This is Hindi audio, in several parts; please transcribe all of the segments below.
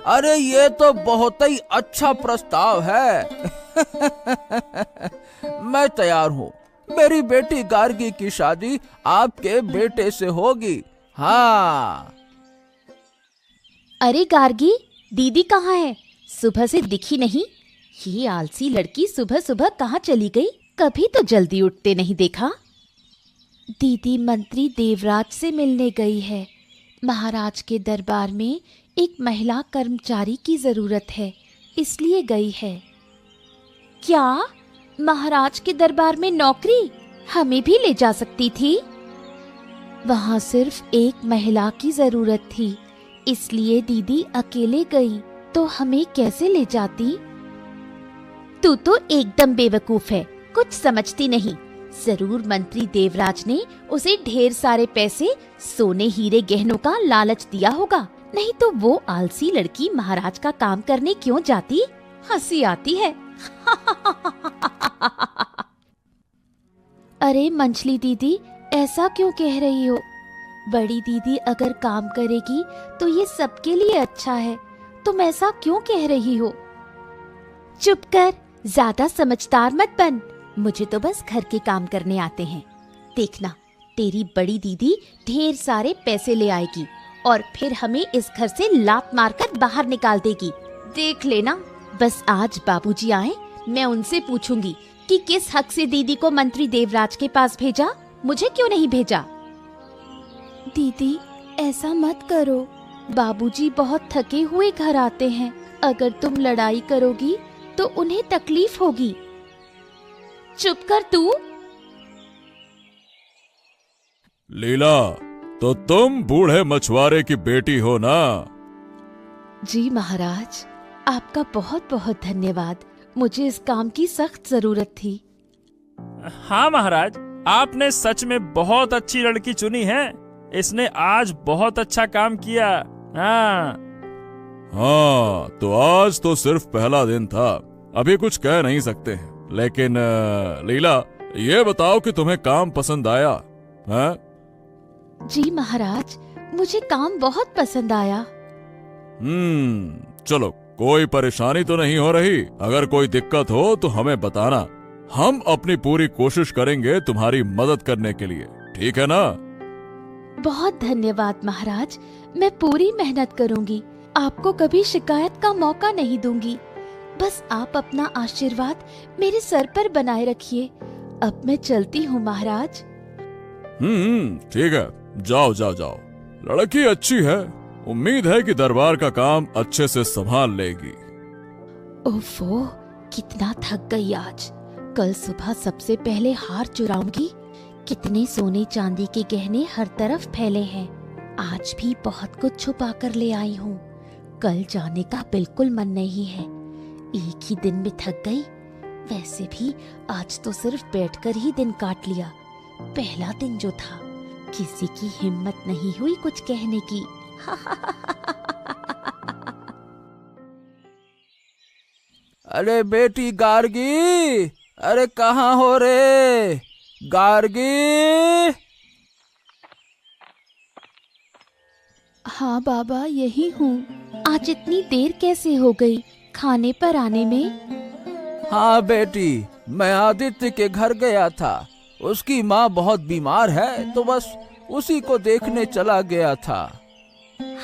अरे ये तो बहुत ही अच्छा प्रस्ताव है। मैं तैयार हूँ। मेरी बेटी गार्गी की शादी आपके बेटे से होगी। हाँ। अरे गार्गी, दीदी कहाँ है? सुबह से दिखी नहीं। ये आलसी लड़की सुबह सुबह कहाँ चली गई? कभी तो जल्दी उठते नहीं देखा। दीदी मंत्री देवराज से मिलने गई है। महाराज के दरबार में एक महिला कर्मचारी की जरूरत है, इसलिए गई है। क्या महाराज के दरबार में नौकरी? हमें भी ले जा सकती थी। वहां सिर्फ एक महिला की जरूरत थी, इसलिए दीदी अकेले गई। तो हमें कैसे ले जाती? तू तो एकदम बेवकूफ है, कुछ समझती नहीं। जरूर मंत्री देवराज ने उसे ढेर सारे पैसे, सोने हीरे गहनों का लालच दिया होगा, नहीं तो वो आलसी लड़की महाराज का काम करने क्यों जाती? हंसी आती है। अरे मंचली दीदी, ऐसा क्यों कह रही हो? बड़ी दीदी अगर काम करेगी तो ये सबके लिए अच्छा है। तुम ऐसा क्यों कह रही हो? चुप कर, ज्यादा समझदार मत बन। मुझे तो बस घर के काम करने आते हैं। देखना, तेरी बड़ी दीदी ढेर सारे पैसे ले आएगी और फिर हमें इस घर से लात मारकर बाहर निकाल देगी। देख लेना। बस आज बाबूजी आए, मैं उनसे पूछूंगी कि किस हक से दीदी को मंत्री देवराज के पास भेजा, मुझे क्यों नहीं भेजा। दीदी ऐसा मत करो, बाबूजी बहुत थके हुए घर आते हैं। अगर तुम लड़ाई करोगी तो उन्हें तकलीफ होगी। चुप कर तू। लीला, तो तुम बूढ़े मछुआरे की बेटी हो ना? जी महाराज, आपका बहुत बहुत धन्यवाद। मुझे इस काम की सख्त जरूरत थी। हाँ महाराज, आपने सच में बहुत अच्छी लड़की चुनी है। इसने आज बहुत अच्छा काम किया। हाँ, तो आज तो सिर्फ पहला दिन था, अभी कुछ कह नहीं सकते हैं। लेकिन लीला, ये बताओ कि तुम्हें काम पसंद आया? हाँ? जी महाराज, मुझे काम बहुत पसंद आया। चलो, कोई परेशानी तो नहीं हो रही? अगर कोई दिक्कत हो तो हमें बताना, हम अपनी पूरी कोशिश करेंगे तुम्हारी मदद करने के लिए। ठीक है ना? बहुत धन्यवाद महाराज, मैं पूरी मेहनत करूंगी। आपको कभी शिकायत का मौका नहीं दूंगी। बस आप अपना आशीर्वाद मेरे सर पर बनाए रखिए। अब मैं चलती हूँ महाराज। ठीक है, जाओ जाओ जाओ। लड़की अच्छी है, उम्मीद है कि दरबार का काम अच्छे से संभाल लेगी। ओफो, कितना थक गई आज। कल सुबह सबसे पहले हार चुराऊंगी। कितने सोने चांदी के गहने हर तरफ फैले हैं। आज भी बहुत कुछ छुपा कर ले आई हूँ। कल जाने का बिल्कुल मन नहीं है। एक ही दिन में थक गई। वैसे भी आज तो सिर्फ बैठकर ही दिन काट लिया। पहला दिन जो था, किसी की हिम्मत नहीं हुई कुछ कहने की। अरे बेटी गार्गी, अरे कहाँ हो रे गार्गी? हाँ बाबा, यही हूँ। आज इतनी देर कैसे हो गई खाने पर आने में? हाँ बेटी, मैं आदित्य के घर गया था। उसकी माँ बहुत बीमार है, तो बस उसी को देखने चला गया था।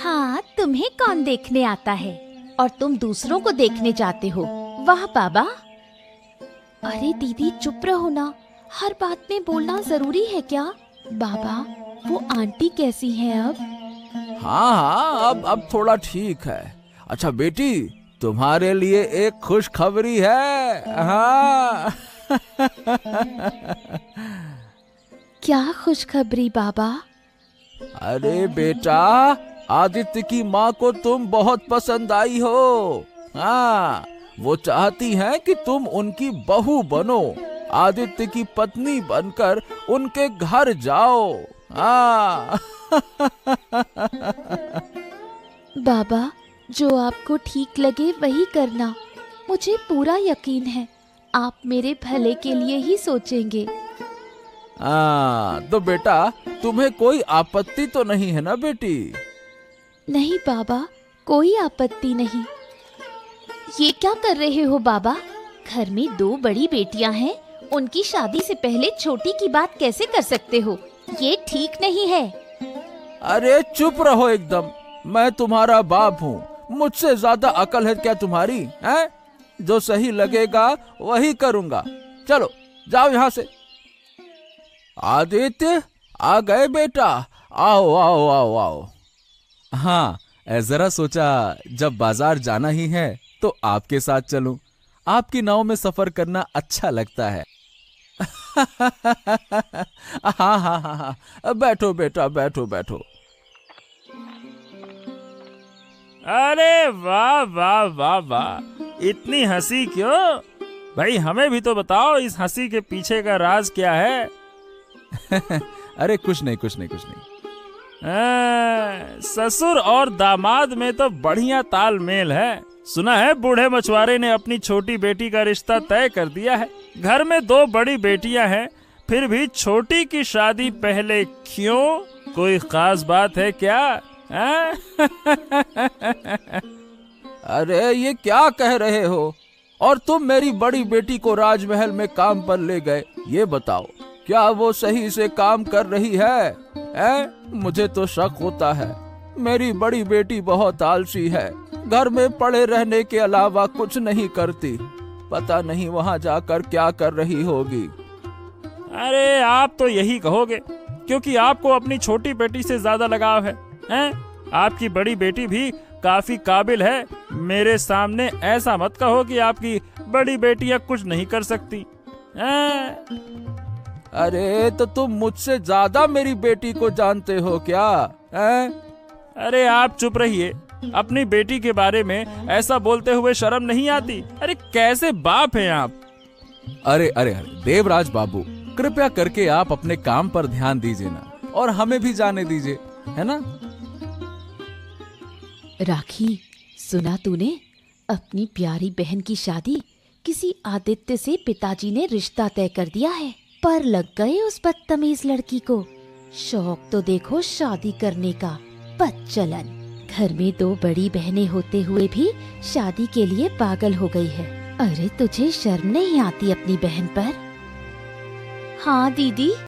हाँ, तुम्हें कौन देखने आता है और तुम दूसरों को देखने जाते हो? वाह बाबा। अरे दीदी चुप रहो ना, हर बात में बोलना जरूरी है क्या? बाबा, वो आंटी कैसी हैं अब? हाँ हाँ, अब थोड़ा ठीक है। अच्छा बेटी, तुम्हारे लिए एक खुशखबरी है। हाँ। क्या खुशखबरी बाबा? अरे बेटा, आदित्य की माँ को तुम बहुत पसंद आई हो। हाँ, वो चाहती हैं कि तुम उनकी बहू बनो, आदित्य की पत्नी बनकर उनके घर जाओ। हाँ। बाबा, जो आपको ठीक लगे वही करना। मुझे पूरा यकीन है आप मेरे भले के लिए ही सोचेंगे। तो बेटा, तुम्हें कोई आपत्ति तो नहीं है ना बेटी? नहीं बाबा, कोई आपत्ति नहीं। ये क्या कर रहे हो बाबा? घर में 2 बड़ी बेटियां हैं, उनकी शादी से पहले छोटी की बात कैसे कर सकते हो? ये ठीक नहीं है। अरे चुप रहो एकदम। मैं तुम्हारा बाप हूँ, मुझसे ज्यादा अकल है क्या तुम्हारी? हैं? जो सही लगेगा वही करूँगा। चलो जाओ यहाँ से। आदित्य, आ गए बेटा? आओ आओ आओ आओ। हाँ, जरा सोचा जब बाजार जाना ही है तो आपके साथ चलूं। आपकी नाव में सफर करना अच्छा लगता है। हाँ हाँ हाँ हाँ, बैठो बेटा, बैठो बैठो। अरे वाह वाह वाह वाह, इतनी हंसी क्यों? भाई हमें भी तो बताओ, इस हंसी के पीछे का राज क्या है? अरे कुछ नहीं कुछ नहीं कुछ नहीं। ससुर और दामाद में तो बढ़िया तालमेल है। सुना है बूढ़े मछुआरे ने अपनी छोटी बेटी का रिश्ता तय कर दिया है। घर में 2 बड़ी बेटियां हैं, फिर भी छोटी की शादी पहले क्यों? कोई खास बात है क्या? अरे ये क्या कह रहे हो? और तुम मेरी बड़ी बेटी को राजमहल में काम पर ले गए, ये बताओ क्या वो सही से काम कर रही है? मुझे तो शक होता है। मेरी बड़ी बेटी बहुत आलसी है, घर में पड़े रहने के अलावा कुछ नहीं करती। पता नहीं वहाँ जाकर क्या कर रही होगी। अरे आप तो यही कहोगे क्योंकि आपको अपनी छोटी बेटी से ज्यादा लगाव है, हैं? आपकी बड़ी बेटी भी काफी काबिल है। मेरे सामने ऐसा मत कहो कि आपकी बड़ी बेटियां कुछ नहीं कर सकती। अरे तो तुम मुझसे ज्यादा मेरी बेटी को जानते हो क्या? अरे आप चुप रहिए। अपनी बेटी के बारे में ऐसा बोलते हुए शर्म नहीं आती? अरे कैसे बाप हैं आप? अरे अरे अरे देवराज बाबू, कृपया करके आप अपने काम पर ध्यान दीजिए ना, और हमें भी जाने दीजिए, है ना? राखी, सुना तूने? अपनी प्यारी बहन की शादी किसी आदित्य से पिताजी ने रिश्ता तय कर दिया है। पर लग गए उस बदतमीज लड़की को। शौक तो देखो शादी करने का, बदचलन। घर में 2 बड़ी बहनें होते हुए भी शादी के लिए पागल हो गई है। अरे तुझे शर्म नहीं आती अपनी बहन पर? हाँ दीदी,